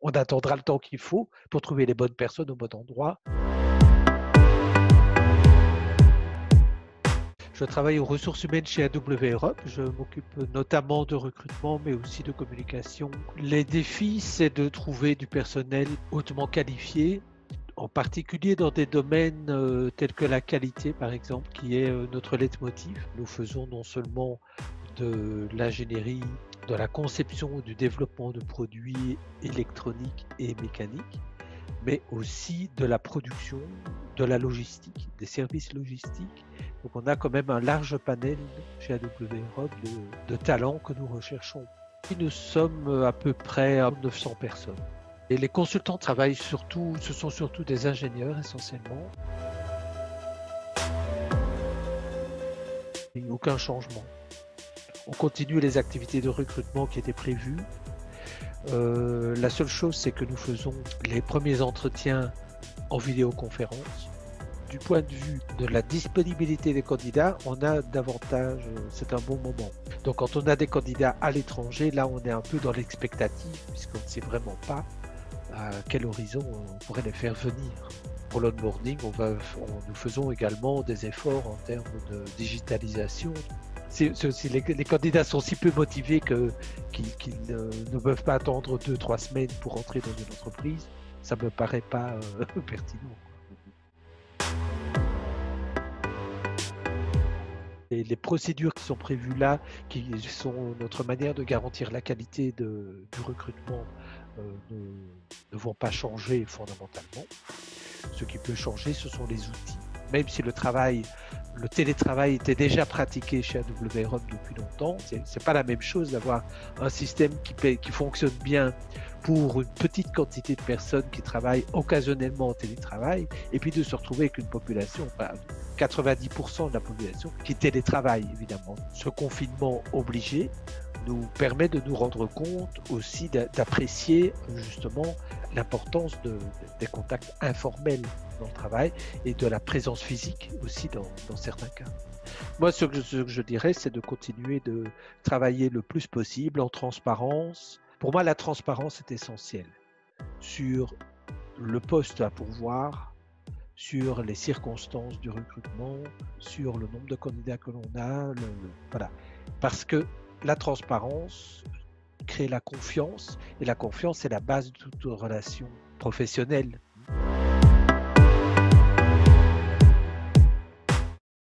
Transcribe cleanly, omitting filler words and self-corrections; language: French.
On attendra le temps qu'il faut pour trouver les bonnes personnes au bon endroit. Je travaille aux ressources humaines chez AW Europe. Je m'occupe notamment de recrutement, mais aussi de communication. Les défis, c'est de trouver du personnel hautement qualifié, en particulier dans des domaines tels que la qualité, par exemple, qui est notre leitmotiv. Nous faisons non seulement de l'ingénierie, de la conception, du développement de produits électroniques et mécaniques, mais aussi de la production, de la logistique, des services logistiques. Donc on a quand même un large panel chez AW Europe de talents que nous recherchons. Et nous sommes à peu près à 900 personnes. Et les consultants travaillent surtout, ce sont surtout des ingénieurs essentiellement. Il n'y a aucun changement. On continue les activités de recrutement qui étaient prévues. La seule chose, c'est que nous faisons les premiers entretiens en vidéoconférence. Du point de vue de la disponibilité des candidats, on a davantage, c'est un bon moment. Donc quand on a des candidats à l'étranger, là on est un peu dans l'expectative, puisqu'on ne sait vraiment pas à quel horizon on pourrait les faire venir. Pour l'onboarding, nous faisons également des efforts en termes de digitalisation. Les candidats sont si peu motivés qu'ils ne peuvent pas attendre 2-3 semaines pour entrer dans une entreprise, ça ne me paraît pas pertinent. Et les procédures qui sont prévues là, qui sont notre manière de garantir la qualité du recrutement, ne vont pas changer fondamentalement. Ce qui peut changer, ce sont les outils. Même si le télétravail était déjà pratiqué chez AW Europe depuis longtemps, c'est pas la même chose d'avoir un système qui fonctionne bien pour une petite quantité de personnes qui travaillent occasionnellement en télétravail, et puis de se retrouver avec une population, 90% de la population qui télétravaille évidemment. Ce confinement obligé nous permet de nous rendre compte aussi d'apprécier justement l'importance des contacts informels dans le travail et de la présence physique aussi dans certains cas. Moi, ce que je dirais, c'est de continuer de travailler le plus possible en transparence. Pour moi, la transparence est essentielle sur le poste à pourvoir, sur les circonstances du recrutement, sur le nombre de candidats que l'on a, voilà. Parce que la transparence crée la confiance, et la confiance est la base de toute relation professionnelle.